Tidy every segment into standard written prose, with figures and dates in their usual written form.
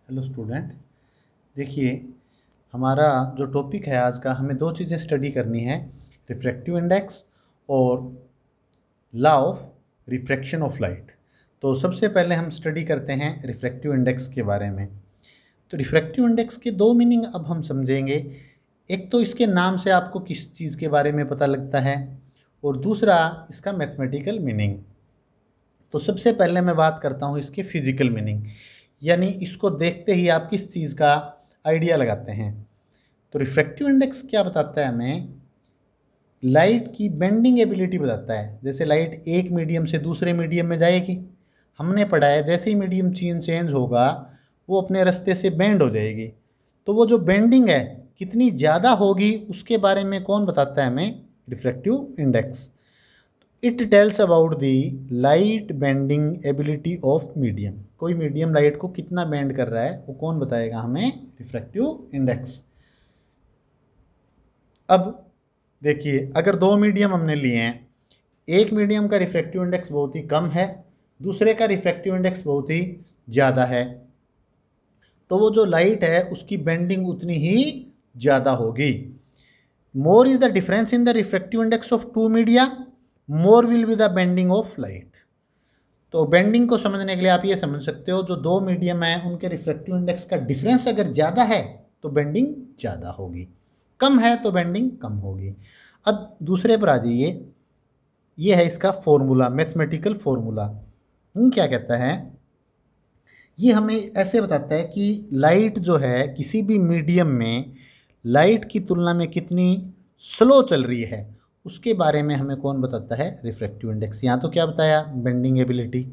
Hello student. देखिए, हमारा जो टॉपिक है आज का, हमें दो चीज़ें स्टडी करनी है, रिफ्रैक्टिव इंडेक्स और law of refraction of light. तो सबसे पहले हम स्टडी करते हैं रिफ्रैक्टिव इंडेक्स के बारे में। तो रिफ्रैक्टिव इंडेक्स के दो मीनिंग अब हम समझेंगे। एक तो इसके नाम से आपको किस चीज़ के बारे में पता लगता है, और दूसरा इसका मैथमेटिकल मीनिंग। तो सबसे पहले मैं बात करता हूँ इसके फिजिकल मीनिंग, यानी इसको देखते ही आप किस चीज़ का आइडिया लगाते हैं। तो रिफ्रैक्टिव इंडेक्स क्या बताता है हमें? लाइट की बेंडिंग एबिलिटी बताता है। जैसे लाइट एक मीडियम से दूसरे मीडियम में जाएगी, हमने पढ़ा है जैसे ही मीडियम चेंज होगा वो अपने रास्ते से बेंड हो जाएगी। तो वो जो बेंडिंग है कितनी ज़्यादा होगी उसके बारे में कौन बताता है हमें? Refractive index. It tells about the light bending ability of medium. कोई मीडियम लाइट को कितना बेंड कर रहा है वो कौन बताएगा हमें? Refractive index. अब देखिए, अगर दो मीडियम हमने लिए हैं, एक मीडियम का रिफ्रैक्टिव इंडेक्स बहुत ही कम है, दूसरे का रिफ्रैक्टिव इंडेक्स बहुत ही ज़्यादा है, तो वो जो लाइट है उसकी बेंडिंग उतनी ही ज़्यादा होगी। More is the difference in the refractive index of two media, more will be the bending of light. तो बेंडिंग को समझने के लिए आप ये समझ सकते हो, जो दो मीडियम है उनके रिफ्रैक्टिव इंडेक्स का डिफरेंस अगर ज़्यादा है तो बेंडिंग ज़्यादा होगी, कम है तो बेंडिंग कम होगी। अब दूसरे पर आ जाइए, ये है इसका फॉर्मूला, मैथमेटिकल फॉर्मूला। क्या कहता है? ये हमें ऐसे बताता है कि लाइट जो है किसी भी मीडियम में लाइट की तुलना में कितनी स्लो चल रही है उसके बारे में हमें कौन बताता है? Refractive index. यहाँ तो क्या बताया? Bending ability.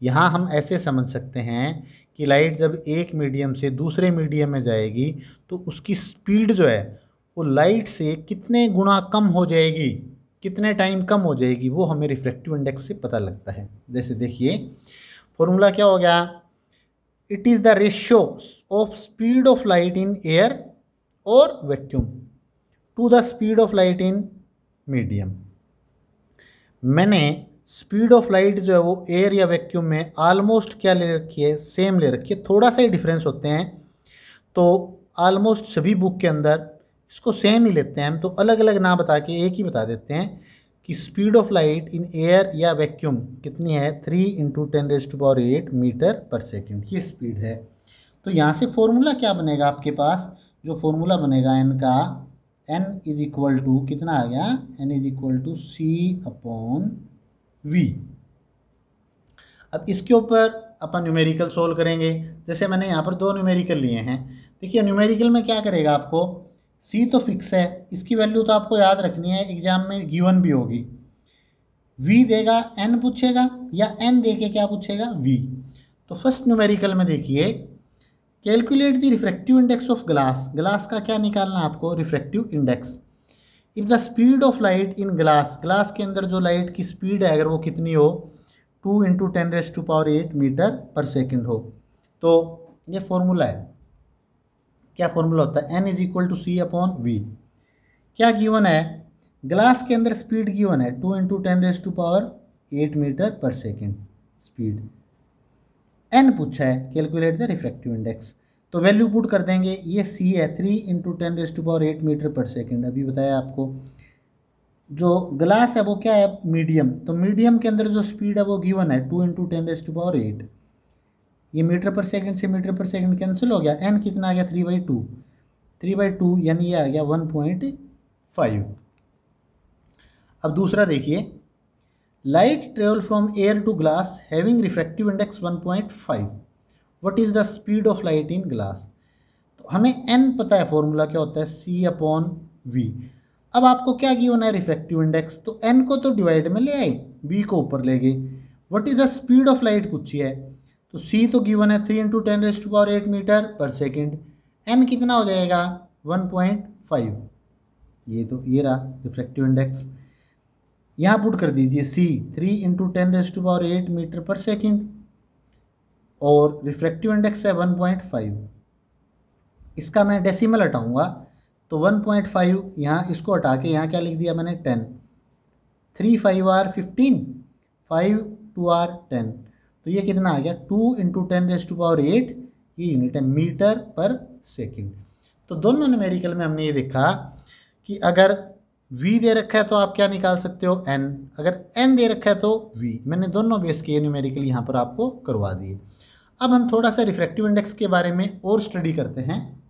यहाँ हम ऐसे समझ सकते हैं कि लाइट जब एक मीडियम से दूसरे मीडियम में जाएगी तो उसकी स्पीड जो है वो लाइट से कितने गुना कम हो जाएगी, कितने टाइम कम हो जाएगी, वो हमें रिफ्रैक्टिव इंडेक्स से पता लगता है। जैसे देखिए, फॉर्मूला क्या हो गया? It is the ratio of speed of light in air और vacuum to the speed of light in medium. मैंने स्पीड ऑफ लाइट जो है वो एयर या वैक्यूम में ऑलमोस्ट क्या ले रखी है? सेम ले रखी है, थोड़ा सा ही डिफरेंस होते हैं। तो ऑलमोस्ट सभी बुक के अंदर इसको सेम ही लेते हैं हम, तो अलग अलग ना बता के एक ही बता देते हैं कि speed of light in air या वैक्यूम कितनी है? 3 × 10⁸ मीटर पर सेकेंड, ये स्पीड है। तो यहाँ से फॉर्मूला क्या बनेगा आपके पास? जो फॉर्मूला बनेगा एन का, n इज इक्वल टू कितना आ गया? n is equal to c/v। अब इसके ऊपर अपन न्यूमेरिकल सोल्व करेंगे। जैसे मैंने यहाँ पर दो न्यूमेरिकल लिए हैं। देखिए, न्यूमेरिकल में क्या करेगा आपको? c तो फिक्स है, इसकी वैल्यू तो आपको याद रखनी है, एग्जाम में गिवन भी होगी। v देगा, n पूछेगा, या n दे के क्या पूछेगा? v। तो फर्स्ट न्यूमेरिकल में देखिए, calculate the refractive index of glass. Glass का क्या निकालना है आपको? Refractive index. If the speed of light in glass, glass के अंदर जो लाइट की स्पीड है अगर वो कितनी हो? 2 × 10⁸ मीटर पर सेकेंड हो। तो ये फॉर्मूला है। क्या फॉर्मूला होता है? n is equal to c/v। क्या गिवन है? ग्लास के अंदर स्पीड गिवन है 2 × 10⁸ मीटर पर सेकेंड स्पीड। n पूछा है, कैलकुलेट द रिफ्रैक्टिव इंडेक्स। तो वैल्यू पुट कर देंगे, ये c है 3 × 10⁸ मीटर पर सेकेंड। अभी बताया आपको, जो ग्लास है वो क्या है? मीडियम। तो मीडियम के अंदर जो स्पीड है वो गिवन है 2 × 10⁸। ये मीटर पर सेकेंड से मीटर पर सेकेंड कैंसिल हो गया, n कितना आ गया? 3/2। 3/2 यानी ये आ गया 1.5। अब दूसरा देखिए, light travel from air to glass having refractive index 1.5। What is the speed of light in glass? तो हमें n पता है, फॉर्मूला क्या होता है? c/v। अब आपको क्या गिवन है? Refractive index. तो n को तो डिवाइड में ले आए, v को ऊपर ले गए। What is the speed of light पूछी है, तो c तो गिवन है 3 × 10⁸ मीटर पर सेकेंड। n कितना हो जाएगा? 1.5। ये तो ये रहा रिफ्रैक्टिव इंडेक्स। यहाँ पुट कर दीजिए c 3 × 10⁸ मीटर पर सेकेंड, और रिफ्रैक्टिव इंडेक्स है 1.5। इसका मैं डेसिमल हटाऊंगा तो 1.5, यहाँ इसको हटा के यहाँ क्या लिख दिया मैंने? 10। 3 × 5 = 15, 5 × 2 = 10। तो ये कितना आ गया? 2 × 10⁸ ये यूनिट है मीटर पर सेकंड। तो दोनों न्यूमेरिकल में हमने ये देखा कि अगर v दे रखा है तो आप क्या निकाल सकते हो n, अगर n दे रखा है तो v। मैंने दोनों बेस के न्यूमेरिकल यहाँ पर आपको करवा दिए। अब हम थोड़ा सा रिफ्रैक्टिव इंडेक्स के बारे में और स्टडी करते हैं।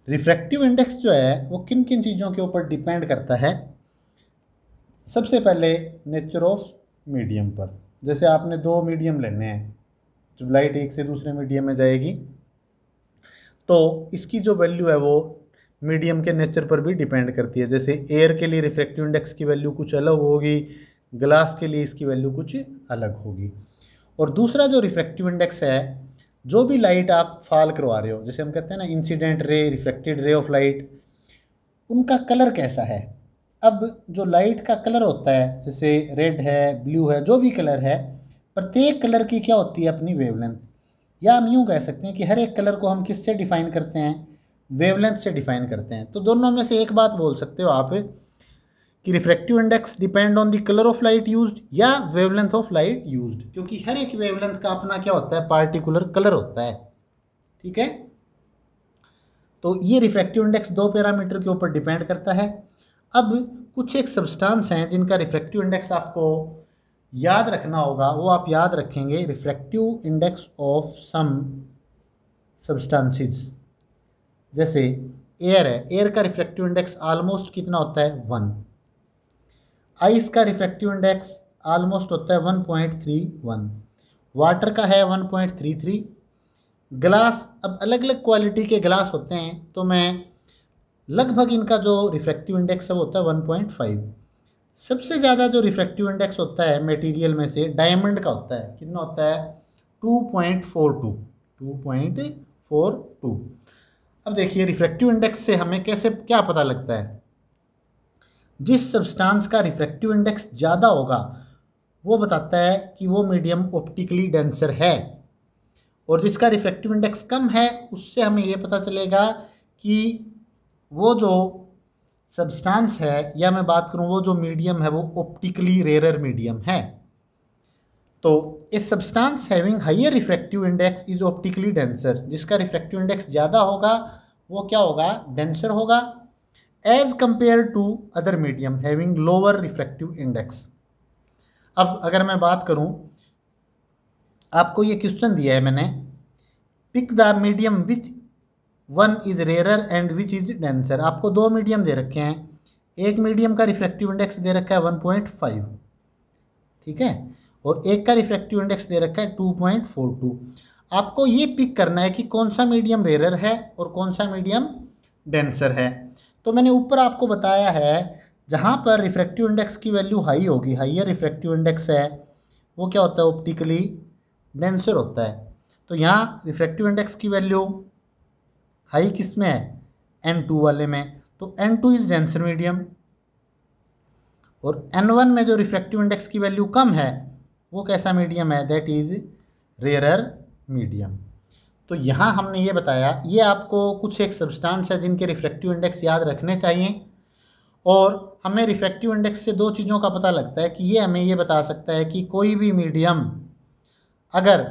रिफ्रैक्टिव इंडेक्स जो है वो किन किन चीज़ों के ऊपर डिपेंड करता है। सबसे पहले नेचर ऑफ मीडियम पर। जैसे आपने दो मीडियम लेने हैं, जब लाइट एक से दूसरे मीडियम में जाएगी तो इसकी जो वैल्यू है वो मीडियम के नेचर पर भी डिपेंड करती है। जैसे एयर के लिए रिफ्रैक्टिव इंडेक्स की वैल्यू कुछ अलग होगी, ग्लास के लिए इसकी वैल्यू कुछ अलग होगी। और दूसरा जो रिफ्रैक्टिव इंडेक्स है, जो भी लाइट आप फॉल करवा रहे हो, जैसे हम कहते हैं ना incident ray, refracted ray of light, उनका कलर कैसा है। अब जो लाइट का कलर होता है, जैसे रेड है, ब्लू है, जो भी कलर है, प्रत्येक कलर की क्या होती है अपनी वेवलेंथ, या हम यूँ कह सकते हैं कि हर एक कलर को हम किससे डिफाइन करते हैं, वेवलेंथ से डिफाइन करते हैं। तो दोनों में से एक बात बोल सकते हो आप कि refractive index depend on the colour of light used या वेवलेंथ ऑफ लाइट यूज्ड, क्योंकि हर एक वेवलेंथ का अपना क्या होता है, पार्टिकुलर कलर होता है। ठीक है, तो ये रिफ्रैक्टिव इंडेक्स दो पैरामीटर के ऊपर डिपेंड करता है। अब कुछ एक सब्सटेंस हैं जिनका रिफ्रैक्टिव इंडेक्स आपको याद रखना होगा, वो आप याद रखेंगे refractive index of some substances. जैसे एयर है, एयर का रिफ्रैक्टिव इंडेक्स ऑलमोस्ट कितना होता है, 1। आइस का रिफ्रैक्टिव इंडेक्स ऑलमोस्ट होता है 1.31, वाटर का है 1.33। ग्लास, अब अलग अलग क्वालिटी के ग्लास होते हैं, तो मैं लगभग इनका जो रिफ्रैक्टिव इंडेक्स है वो होता है 1.5। सबसे ज़्यादा जो रिफ्रैक्टिव इंडेक्स होता है मटेरियल में से डायमंड का होता है, कितना होता है, 2.42। अब देखिए रिफ्रैक्टिव इंडेक्स से हमें कैसे क्या पता लगता है। जिस सब्सटेंस का रिफ्रैक्टिव इंडेक्स ज़्यादा होगा वो बताता है कि वो मीडियम ऑप्टिकली डेंसर है, और जिसका रिफ्रैक्टिव इंडेक्स कम है उससे हमें ये पता चलेगा कि वो जो सब्सटेंस है, या मैं बात करूँ वो जो मीडियम है, वो ऑप्टिकली रेयर मीडियम है। तो इस substance having higher refractive index is optically denser, जिसका रिफ्रैक्टिव इंडेक्स ज़्यादा होगा वो क्या होगा, डेंसर होगा, as compare to other medium having lower refractive index. अब अगर मैं बात करूं, आपको ये क्वेश्चन दिया है मैंने, pick the medium which one is rarer and which is denser. आपको दो मीडियम दे रखे हैं, एक मीडियम का रिफ्रैक्टिव इंडेक्स दे रखा है 1.5, ठीक है, और एक का रिफ्रैक्टिव इंडेक्स दे रखा है 2.42। आपको ये पिक करना है कि कौन सा मीडियम रेयरर है और कौन सा मीडियम डेंसर है। तो मैंने ऊपर आपको बताया है, जहाँ पर रिफ्रैक्टिव इंडेक्स की वैल्यू हाई होगी, हाइयर रिफ्रैक्टिव इंडेक्स है, वो क्या होता है, ऑप्टिकली डेंसर होता है। तो यहाँ रिफ्रैक्टिव इंडेक्स की वैल्यू हाई किस में है, N2 वाले में, तो N2 इज डेंसर मीडियम, और N1 में जो रिफ्रैक्टिव इंडेक्स की वैल्यू कम है वो कैसा मीडियम है, दैट इज रेयरर मीडियम। तो यहाँ हमने ये बताया, ये आपको कुछ एक सब्सटेंस है जिनके रिफ्रैक्टिव इंडेक्स याद रखने चाहिए, और हमें रिफ्रैक्टिव इंडेक्स से दो चीज़ों का पता लगता है कि ये हमें ये बता सकता है कि कोई भी मीडियम अगर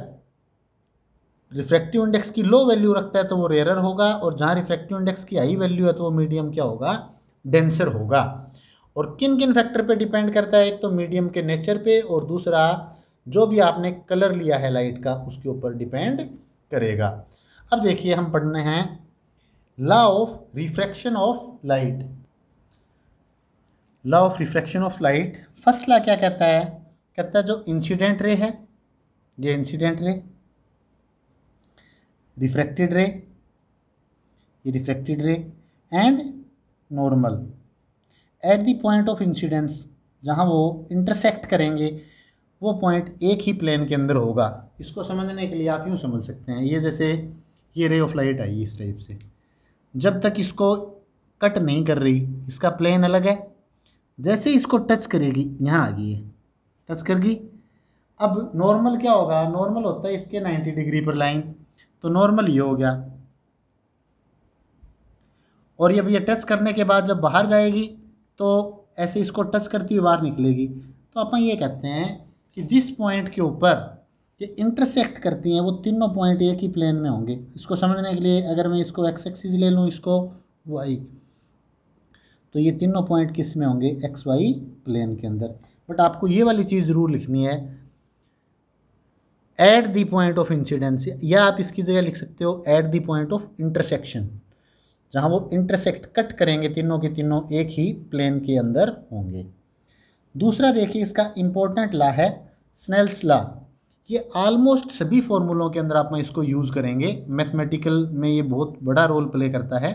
रिफ्रैक्टिव इंडेक्स की लो वैल्यू रखता है तो वो रेयरर होगा, और जहाँ रिफ्रैक्टिव इंडेक्स की हाई वैल्यू है तो वो मीडियम क्या होगा, डेंसर होगा। और किन किन फैक्टर पे डिपेंड करता है, एक तो मीडियम के नेचर पे, और दूसरा जो भी आपने कलर लिया है लाइट का उसके ऊपर डिपेंड करेगा। अब देखिए हम पढ़ने हैं law of refraction of light. Law of refraction of light, first law क्या कहता है, कहता है जो इंसिडेंट रे है, ये इंसिडेंट रे, रिफ्रैक्टेड रे, ये रिफ्रैक्टेड रे, and normal at the point of incidence, जहाँ वो इंटरसेक्ट करेंगे वो पॉइंट एक ही प्लेन के अंदर होगा। इसको समझने के लिए आप यूँ समझ सकते हैं, ये जैसे ये रे ऑफ लाइट आई इस टाइप से, जब तक इसको कट नहीं कर रही, इसका प्लेन अलग है, जैसे इसको टच करेगी यहाँ आ गई है, टच कर गई। अब नॉर्मल क्या होगा, नॉर्मल होता है इसके 90 डिग्री पर लाइन, तो नॉर्मल ये हो गया, और जब ये टच करने के बाद जब बाहर जाएगी तो ऐसे इसको टच करती हुई बाहर निकलेगी। तो अपन ये कहते हैं कि जिस पॉइंट के ऊपर ये इंटरसेक्ट करती हैं वो तीनों पॉइंट एक ही प्लेन में होंगे। इसको समझने के लिए अगर मैं इसको एक्स एक्सिस ले लूँ, इसको वाई, तो ये तीनों पॉइंट किस में होंगे, एक्स वाई प्लेन के अंदर। बट आपको ये वाली चीज़ ज़रूर लिखनी है, at the point of incidence, या आप इसकी जगह लिख सकते हो at the point of intersection, जहाँ वो इंटरसेक्ट कट करेंगे तीनों के तीनों एक ही प्लेन के अंदर होंगे। दूसरा देखिए इसका इम्पोर्टेंट लॉ है स्नेल्स लॉ। ये ऑलमोस्ट सभी फॉर्मूलों के अंदर आप में इसको यूज़ करेंगे, मैथमेटिकल में ये बहुत बड़ा रोल प्ले करता है।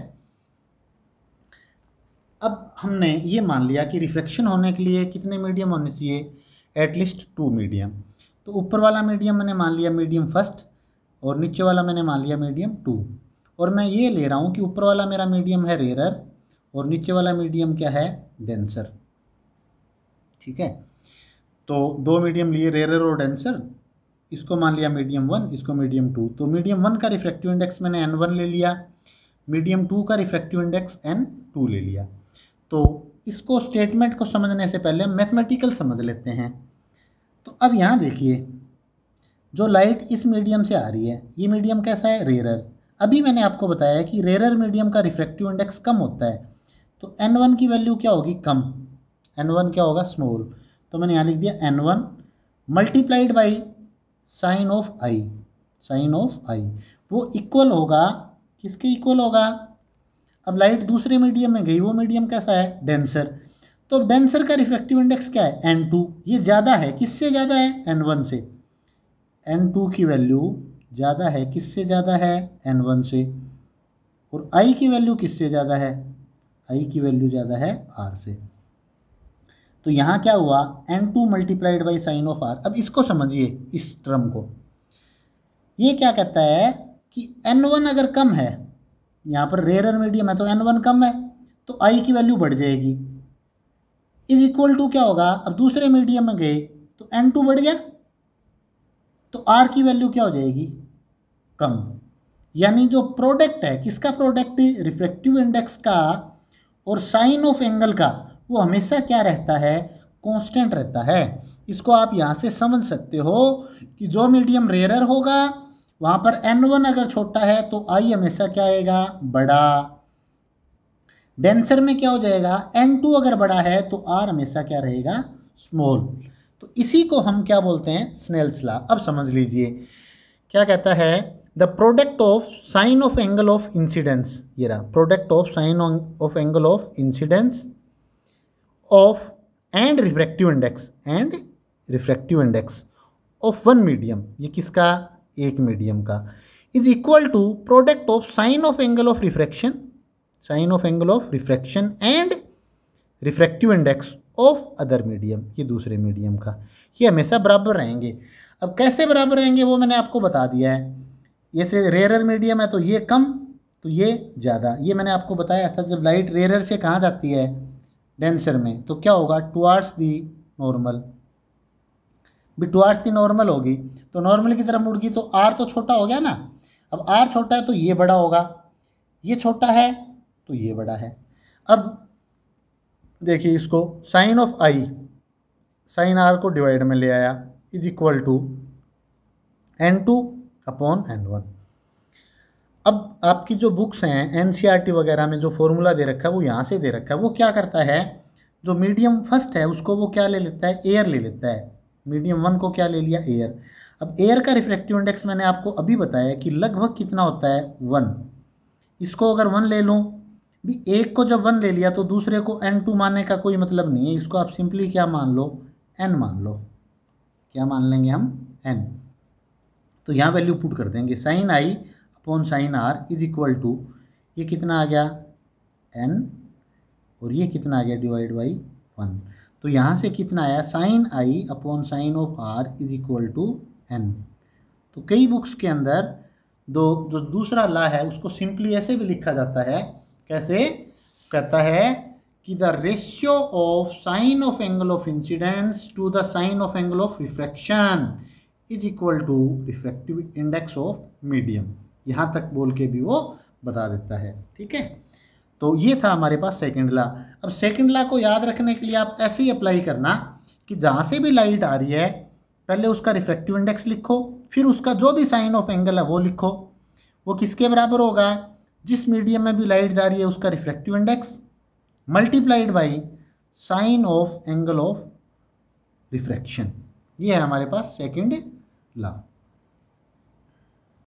अब हमने ये मान लिया कि रिफ्रैक्शन होने के लिए कितने मीडियम होने चाहिए, एटलीस्ट 2 मीडियम। तो ऊपर वाला मीडियम मैंने मान लिया मीडियम फर्स्ट, और नीचे वाला मैंने मान लिया मीडियम 2। और मैं ये ले रहा हूँ कि ऊपर वाला मेरा मीडियम है रेयर और नीचे वाला मीडियम क्या है, डेंसर। ठीक है, तो 2 मीडियम लिए, रेयर और डेंसर। इसको मान लिया मीडियम 1, इसको मीडियम 2। तो मीडियम 1 का रिफ्रैक्टिव इंडेक्स मैंने n1 ले लिया, मीडियम 2 का रिफ्रैक्टिव इंडेक्स n2 ले लिया। तो इसको स्टेटमेंट को समझने से पहले हम मैथमेटिकल समझ लेते हैं। तो अब यहाँ देखिए, जो लाइट इस मीडियम से आ रही है, ये मीडियम कैसा है, रेयर। अभी मैंने आपको बताया कि रेयर मीडियम का रिफ्रैक्टिव इंडेक्स कम होता है, तो n1 की वैल्यू क्या होगी, कम। n1 क्या होगा, स्मॉल। तो मैंने यहाँ लिख दिया n1 multiplied by sine of I, sine of i वो इक्वल होगा, किसके इक्वल होगा। अब लाइट दूसरे मीडियम में गई, वो मीडियम कैसा है, डेंसर। तो डेंसर का रिफ्रैक्टिव इंडेक्स क्या है, n2। ये ज़्यादा है, किससे ज़्यादा है, n1 से। n2 की वैल्यू ज़्यादा है, किससे ज़्यादा है, n1 से। और i की वैल्यू किससे ज़्यादा है, i की वैल्यू ज़्यादा है r से। तो यहाँ क्या हुआ, n2 multiplied by sine of r। अब इसको समझिए, इस टर्म को, ये क्या कहता है कि n1 अगर कम है, यहाँ पर रेयर मीडियम है तो n1 कम है, तो i की वैल्यू बढ़ जाएगी, इज इक्वल टू क्या होगा, अब दूसरे मीडियम में गए तो n2 बढ़ गया, तो r की वैल्यू क्या हो जाएगी, कम। यानी जो प्रोडक्ट है, किसका प्रोडक्ट, रिफ्रैक्टिव इंडेक्स का और साइन ऑफ एंगल का, वो हमेशा क्या रहता है, कांस्टेंट रहता है। इसको आप यहाँ से समझ सकते हो कि जो मीडियम रेयर होगा वहाँ पर n1 अगर छोटा है तो i हमेशा क्या आएगा, बड़ा। डेंसर में क्या हो जाएगा, n2 अगर बड़ा है तो r हमेशा क्या रहेगा, स्मॉल। तो इसी को हम क्या बोलते हैं, स्नेल्स लॉ। अब समझ लीजिए क्या कहता है, the product of sine of angle of incidence, ये रहा product of sine of angle of incidence of and refractive index of one medium, ये किसका, एक मीडियम का, is equal to product of sine of angle of refraction and refractive index of other medium, ये दूसरे medium का। ये हमेशा बराबर रहेंगे। अब कैसे बराबर रहेंगे वो मैंने आपको बता दिया है। ये से रेयर मीडियम है तो ये कम, तो ये ज़्यादा। ये मैंने आपको बताया था, जब लाइट रेयर से कहाँ जाती है, डेंसर में, तो क्या होगा, टुवार्ड्स दी नॉर्मल, भी टुवार्ड्स दी नॉर्मल होगी, तो नॉर्मल की तरफ मुड़गी, तो आर तो छोटा हो गया ना। अब आर छोटा है तो ये बड़ा होगा, ये छोटा है तो ये बड़ा है। अब देखिए इसको, sine of I, sine R को डिवाइड में ले आया, is equal to n2 upon n1। अब आपकी जो बुक्स हैं NCERT वगैरह में जो फॉर्मूला दे रखा है वो यहाँ से दे रखा है। वो क्या करता है, जो मीडियम फर्स्ट है उसको वो क्या ले लेता है, एयर ले लेता है। मीडियम 1 को क्या ले लिया, एयर। अब एयर का रिफ्रैक्टिव इंडेक्स मैंने आपको अभी बताया कि लगभग कितना होता है, 1। इसको अगर 1 ले लूँ, भी एक को जब 1 ले लिया तो दूसरे को n2 मानने का कोई मतलब नहीं है। इसको आप सिंपली क्या मान लो, n मान लो। क्या मान लेंगे हम, n। तो यहाँ वैल्यू पुट कर देंगे, sine I upon sine R is equal to, ये कितना आ गया, n, और ये कितना आ गया, डिवाइड बाई 1। तो यहाँ से कितना आया, sine I upon sine of R is equal to n। तो कई बुक्स के अंदर जो दूसरा लॉ है उसको सिंपली ऐसे भी लिखा जाता है, कैसे, कहता है कि the ratio of sine of angle of incidence to the sine of angle of refraction is equal to refractive index of medium. यहाँ तक बोल के भी वो बता देता है। ठीक है, तो ये था हमारे पास सेकंड लॉ। अब सेकंड लॉ को याद रखने के लिए आप ऐसे ही अप्लाई करना कि जहाँ से भी लाइट आ रही है पहले उसका रिफ्रैक्टिव इंडेक्स लिखो, फिर उसका जो भी साइन ऑफ एंगल है वो लिखो। वो किसके बराबर होगा? जिस मीडियम में भी लाइट जा रही है उसका refractive index multiplied by sine of angle of refraction. ये है हमारे पास सेकंड लॉ।